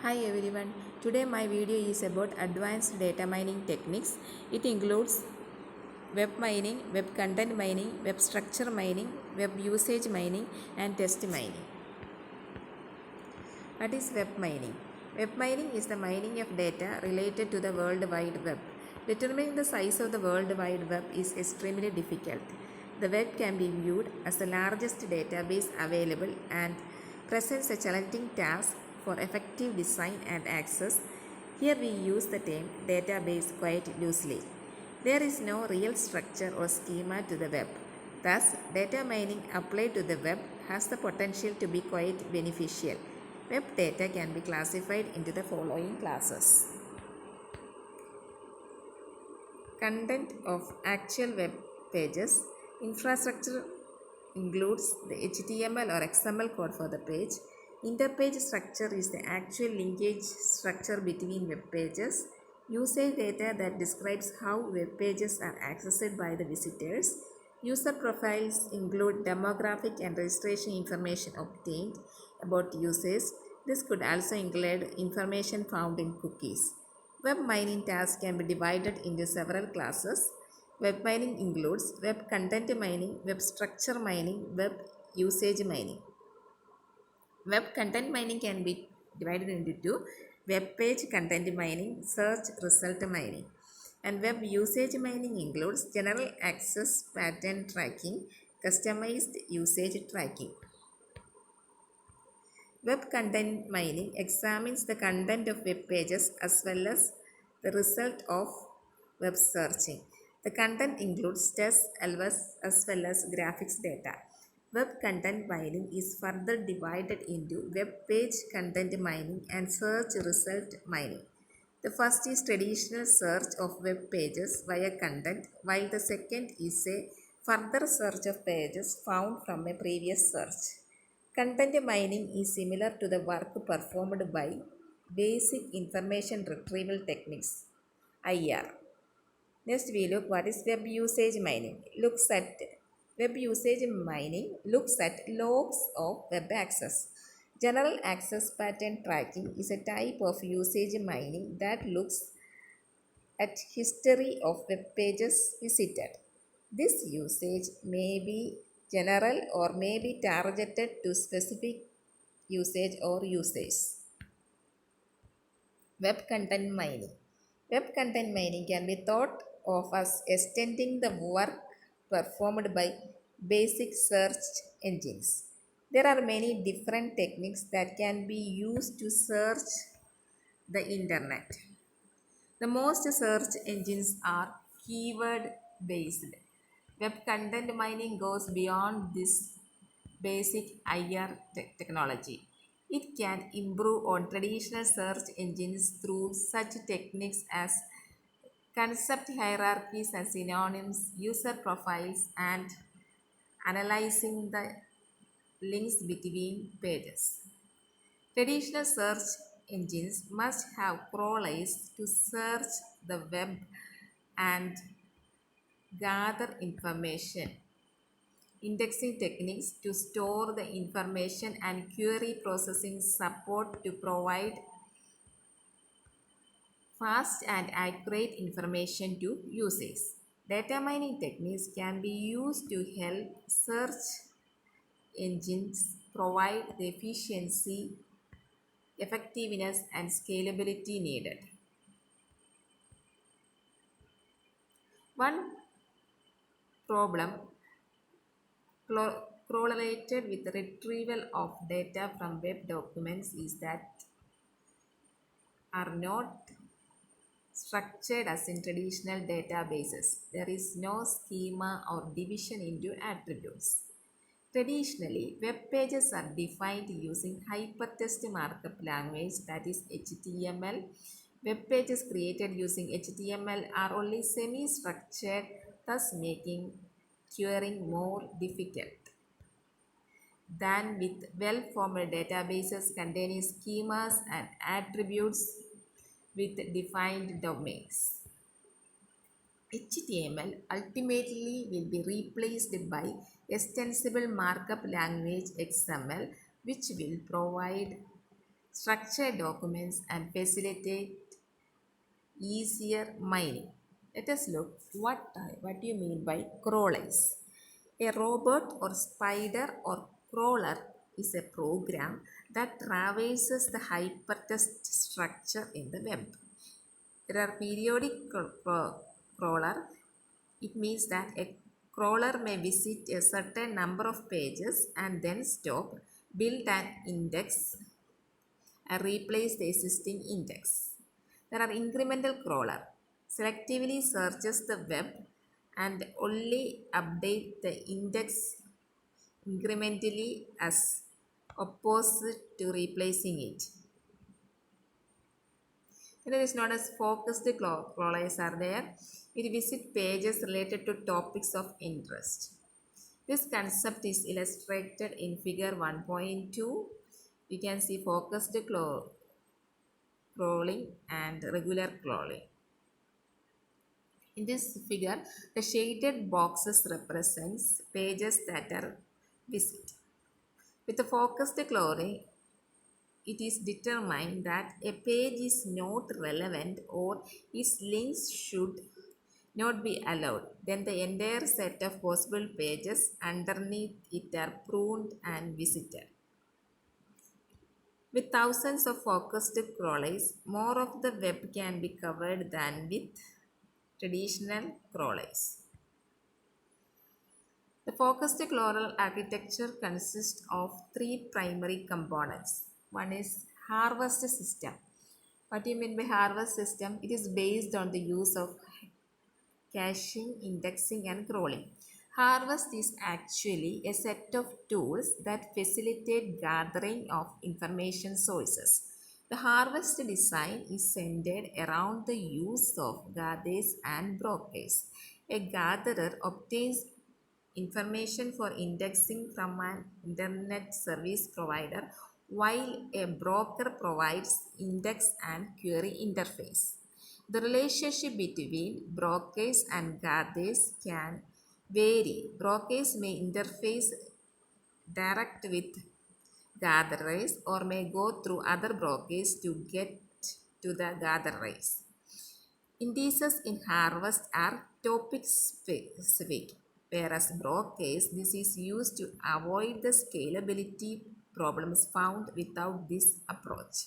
Hi everyone, today my video is about advanced data mining techniques. It includes web mining, web content mining, web structure mining, web usage mining and test mining. What is web mining? Web mining is the mining of data related to the World Wide Web. Determining the size of the World Wide Web is extremely difficult. The web can be viewed as the largest database available and presents a challenging task for effective design and access. Here we use the term database quite loosely. There is no real structure or schema to the web. Thus, data mining applied to the web has the potential to be quite beneficial. Web data can be classified into the following classes. Content of actual web pages. Infrastructure includes the HTML or XML code for the page. Interpage structure is the actual linkage structure between web pages. Usage data that describes how web pages are accessed by the visitors. User profiles include demographic and registration information obtained about users. This could also include information found in cookies. Web mining tasks can be divided into several classes. Web mining includes web content mining, web structure mining, web usage mining. Web content mining can be divided into two: web page content mining, search result mining. And web usage mining includes general access pattern tracking, customized usage tracking. Web content mining examines the content of web pages as well as the result of web searching. The content includes text, as well as graphics data. Web content mining is further divided into web page content mining and search result mining. The first is traditional search of web pages via content, while the second is a further search of pages found from a previous search. Content mining is similar to the work performed by basic information retrieval techniques, IR. Next we look what is web usage mining. Web usage mining looks at logs of web access. General access pattern tracking is a type of usage mining that looks at history of web pages visited. This usage may be general or may be targeted to specific usage or uses. Web content mining. Web content mining can be thought of as extending the work performed by basic search engines. There are many different techniques that can be used to search the internet. The most search engines are keyword based. Web content mining goes beyond this basic IR technology. It can improve on traditional search engines through such techniques as concept hierarchies and synonyms, user profiles, and analyzing the links between pages. Traditional search engines must have crawlers to search the web and gather information, indexing techniques to store the information, and query processing support to provide fast and accurate information to users. Data mining techniques can be used to help search engines provide the efficiency, effectiveness, and scalability needed. One problem correlated with the retrieval of data from web documents is that are not structured as in traditional databases. There is no schema or division into attributes. Traditionally, web pages are defined using hypertext markup language, that is HTML. Web pages created using HTML are only semi-structured, thus making querying more difficult than with well-formed databases containing schemas and attributes with defined domains. HTML ultimately will be replaced by extensible markup language XML, which will provide structure documents and facilitate easier mining. Let us look what you mean by crawlers. A robot or spider or crawler is a program that traverses the hypertext structure in the web. There are periodic crawler. It means that a crawler may visit a certain number of pages and then stop, build an index, and replace the existing index. There are incremental crawler. Selectively searches the web and only update the index incrementally as opposite to replacing it. And it is known as focused crawlers are there. It visits pages related to topics of interest. This concept is illustrated in figure 1.2. You can see focused crawling and regular crawling. In this figure, the shaded boxes represents pages that are visited. With the focused crawling, it is determined that a page is not relevant or its links should not be allowed. Then the entire set of possible pages underneath it are pruned and visited. With thousands of focused crawlers, more of the web can be covered than with traditional crawlers. The focused crawler architecture consists of three primary components. One is harvest system. What do you mean by harvest system? It is based on the use of caching, indexing and crawling. Harvest is actually a set of tools that facilitate gathering of information sources. The harvest design is centered around the use of gatherers and brokers. A gatherer obtains information for indexing from an internet service provider, while a broker provides index and query interface. The relationship between brokers and gatherers can vary. Brokers may interface direct with gatherers or may go through other brokers to get to the gatherers. Indices in harvest are topic specific, whereas brokers, this is used to avoid the scalability problems found without this approach.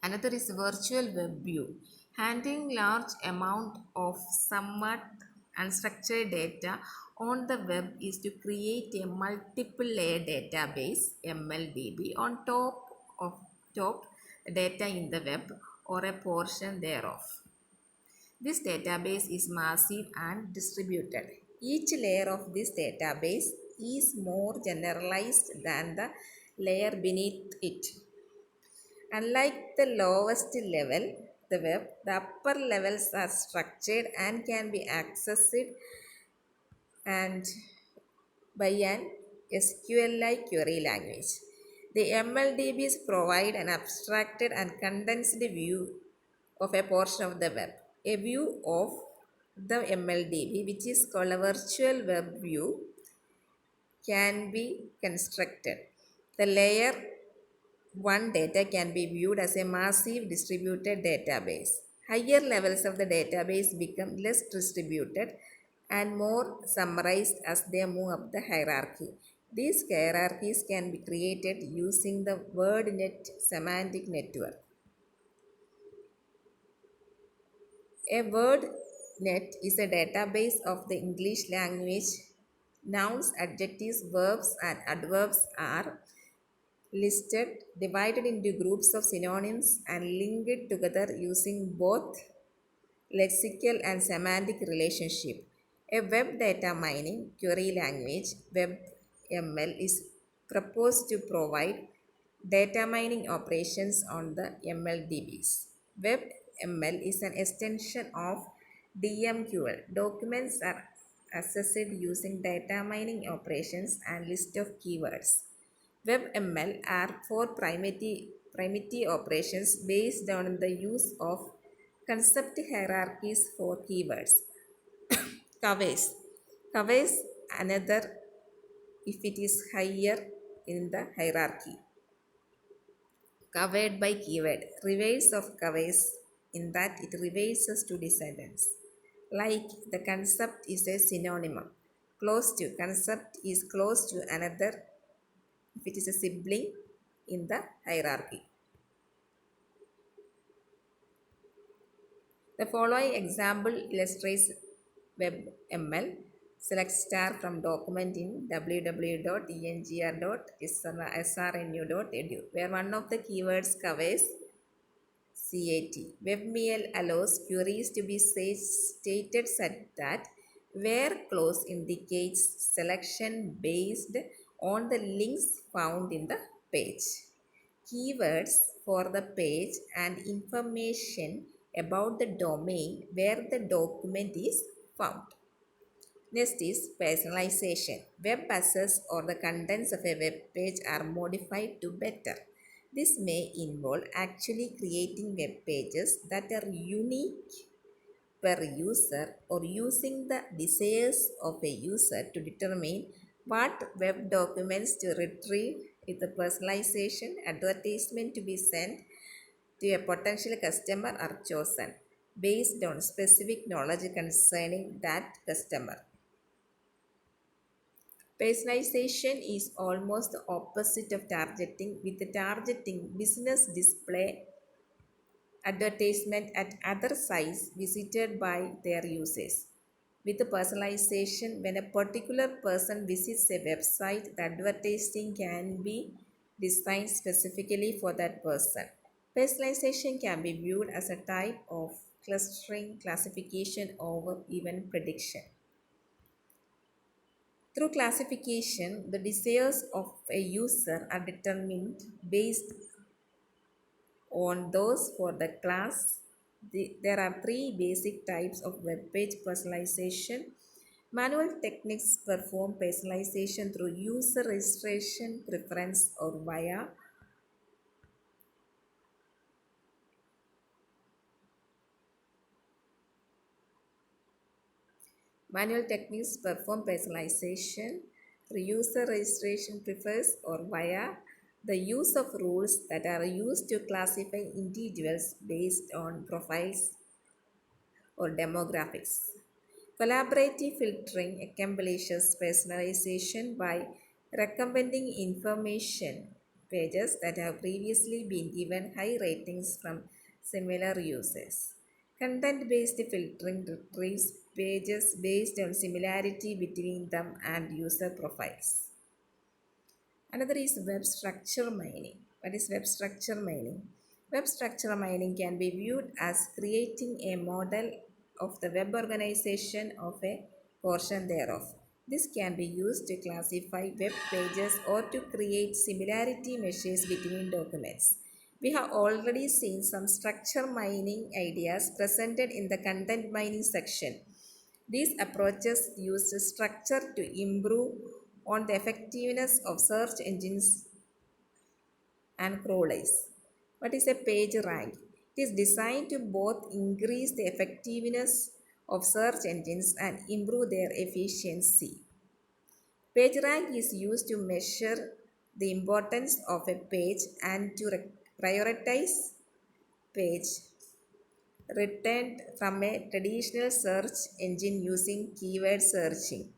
Another is virtual web view. Handling large amount of somewhat unstructured data on the web is to create a multiple layer database MLDB on top data in the web or a portion thereof. This database is massive and distributed. Each layer of this database is more generalized than the layer beneath it. Unlike the lowest level, the web, the upper levels are structured and can be accessed and by an SQL-like query language. The MLDBs provide an abstracted and condensed view of a portion of the web. A view of the MLDB, which is called a virtual web view, can be constructed. The layer 1 data can be viewed as a massive distributed database. Higher levels of the database become less distributed and more summarized as they move up the hierarchy. These hierarchies can be created using the WordNet semantic network. A WordNet is a database of the English language. Nouns, adjectives, verbs and adverbs are listed, divided into groups of synonyms and linked together using both lexical and semantic relationship. A web data mining query language, WebML, is proposed to provide data mining operations on the MLDBs. WebML is an extension of DMQL. Documents are accessed using data mining operations and list of keywords. WebML are four primitive operations based on the use of concept hierarchies for keywords. Covers. Covers another if it is higher in the hierarchy. Covered by keyword. Reverse of covers in that it reverses to descendants. Like the concept is a synonym. Close to. Concept is close to another if it is a sibling in the hierarchy. The following example illustrates WebML. Select star from document in www.engr.srnu.edu where one of the keywords covers CAT. WebML allows queries to be stated such that where clause indicates selection based on the links found in the page. Keywords for the page and information about the domain where the document is found. Next is personalization. Web assets or the contents of a web page are modified to better. This may involve actually creating web pages that are unique per user or using the desires of a user to determine what web documents to retrieve with the personalization advertisement to be sent to a potential customer are chosen based on specific knowledge concerning that customer. Personalization is almost the opposite of targeting, with the targeting business display advertisement at other sites visited by their users. With the personalization, when a particular person visits a website, the advertising can be designed specifically for that person. Personalization can be viewed as a type of clustering classification over event prediction. Through classification, the desires of a user are determined based on those for the class. There are three basic types of web page personalization. Manual techniques perform personalization through user registration, preference, or via Manual techniques perform personalization through user registration prefers or via the use of rules that are used to classify individuals based on profiles or demographics. Collaborative filtering accomplishes personalization by recommending information pages that have previously been given high ratings from similar users. Content-based filtering retrieves pages based on similarity between them and user profiles. Another is web structure mining. What is web structure mining? Web structure mining can be viewed as creating a model of the web organization of a portion thereof. This can be used to classify web pages or to create similarity measures between documents. We have already seen some structure mining ideas presented in the content mining section. These approaches use structure to improve on the effectiveness of search engines and crawlers. What is a page rank? It is designed to both increase the effectiveness of search engines and improve their efficiency. Page rank is used to measure the importance of a page and to prioritize page returned from a traditional search engine using keyword searching.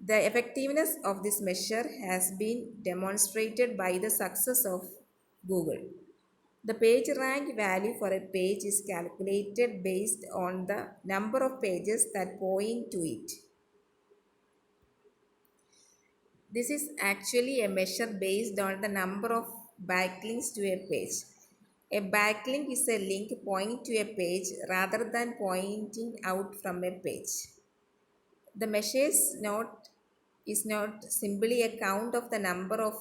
The effectiveness of this measure has been demonstrated by the success of Google. The page rank value for a page is calculated based on the number of pages that point to it. This is actually a measure based on the number of backlinks to a page. A backlink is a link pointing to a page rather than pointing out from a page. The measure is not simply a count of the number of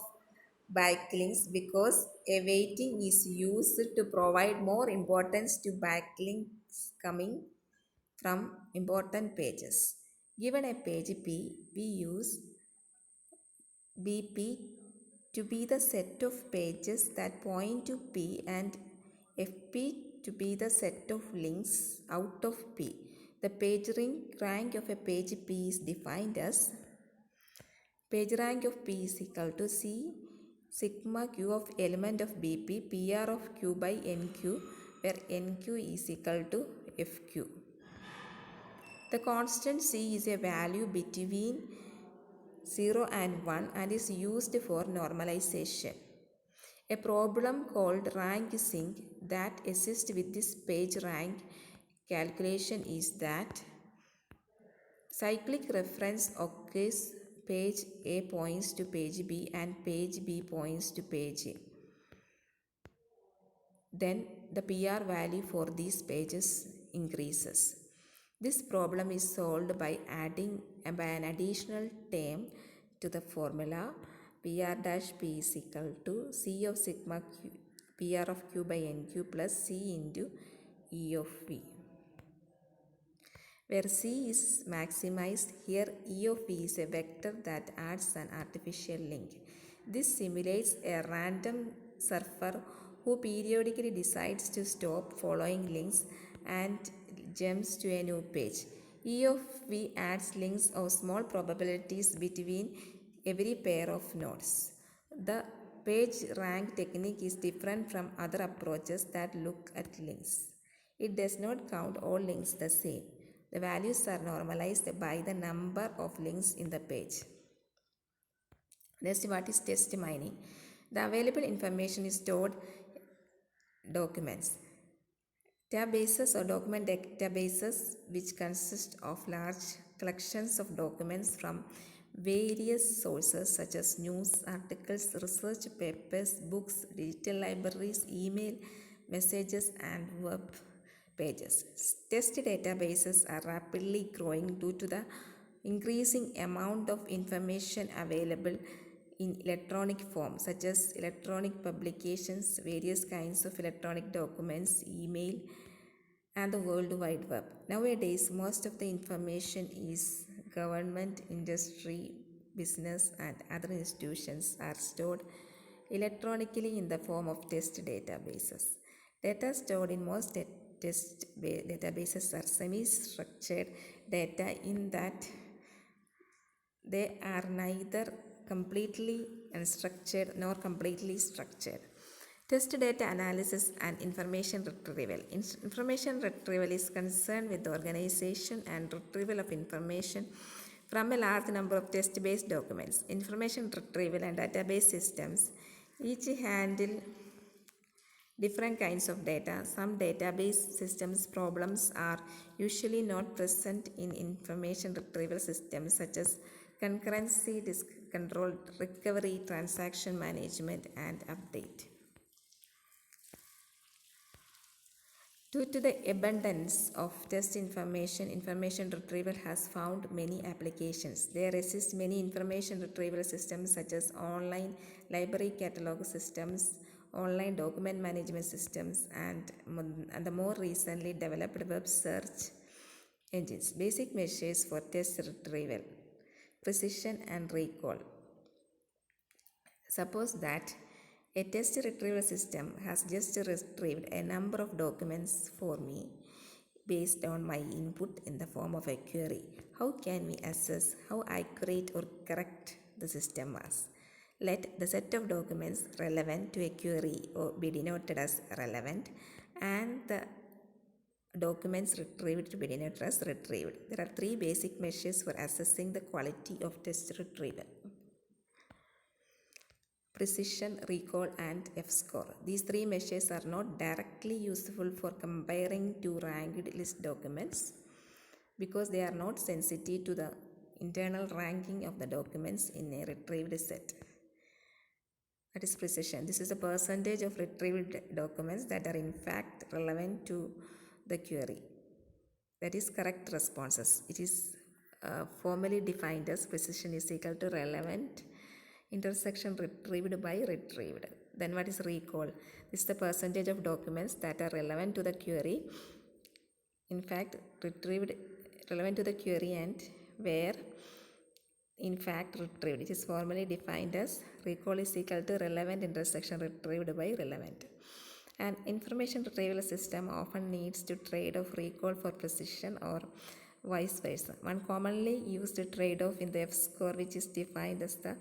backlinks because a weighting is used to provide more importance to backlinks coming from important pages. Given a page P, we use BP to be the set of pages that point to P and FP to be the set of links out of P. The page rank of a page P is defined as Page rank of P is equal to C sigma Q of element of BP PR of Q by NQ, where NQ is equal to FQ. The constant C is a value between 0 and 1 and is used for normalization. A problem called rank sync that assists with this page rank calculation is that cyclic reference occurs page A points to page B and page B points to page A. Then the PR value for these pages increases. This problem is solved by adding an additional term to the formula. PR dash P is equal to C of sigma Q, PR of Q by NQ plus C into E of V. Where C is maximized, here E of V is a vector that adds an artificial link. This simulates a random surfer who periodically decides to stop following links and jumps to a new page. E of V adds links of small probabilities between every pair of nodes. The page rank technique is different from other approaches that look at links. It does not count all links the same. The values are normalized by the number of links in the page. Next, what is test mining? The available information is stored documents. Databases or document databases which consist of large collections of documents from various sources such as news, articles, research papers, books, digital libraries, email, messages and web pages. Test databases are rapidly growing due to the increasing amount of information available in electronic form such as electronic publications, various kinds of electronic documents, email and the World Wide Web. Nowadays, most of the information is government, industry, business and other institutions are stored electronically in the form of test databases. Data stored in most test databases are semi-structured data in that they are neither completely unstructured nor completely structured. Test data analysis and information retrieval. Information retrieval is concerned with the organization and retrieval of information from a large number of test-based documents. Information retrieval and database systems each handle different kinds of data. Some database systems problems are usually not present in information retrieval systems such as concurrency, disk control, recovery, transaction management and update. Due to the abundance of test information, information retrieval has found many applications. There exist many information retrieval systems such as online library catalog systems, online document management systems, and the more recently developed web search engines. Basic measures for test retrieval: precision and recall. Suppose that a test retrieval system has just retrieved a number of documents for me based on my input in the form of a query. How can we assess how accurate or correct the system was? Let the set of documents relevant to a query be denoted as relevant and the documents retrieved to be denoted as retrieved. There are three basic measures for assessing the quality of test retrieval: precision, recall and F-score. These three measures are not directly useful for comparing two ranked list documents because they are not sensitive to the internal ranking of the documents in a retrieved set. That is precision. This is the percentage of retrieved documents that are in fact relevant to the query. That is correct responses. It is formally defined as precision is equal to relevant intersection retrieved by retrieved. Then what is recall? This is the percentage of documents that are relevant to the query, in fact retrieved relevant to the query and where in fact retrieved. It is formally defined as recall is equal to relevant intersection retrieved by relevant. An information retrieval system often needs to trade off recall for precision or vice versa. One commonly used trade-off in the f-score, which is defined as the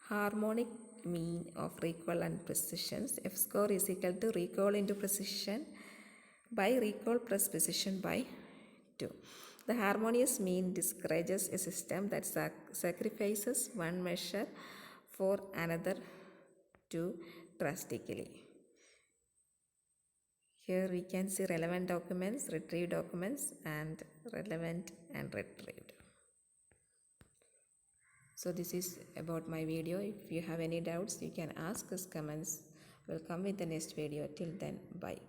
harmonic mean of recall and precisions. F-score is equal to recall into precision by recall plus precision by 2. The harmonious mean discourages a system that sacrifices one measure for another too drastically. Here we can see relevant documents, retrieved documents, and relevant and retrieved. So this is about my video. If you have any doubts, you can ask us comments. We'll come with the next video. Till then, bye.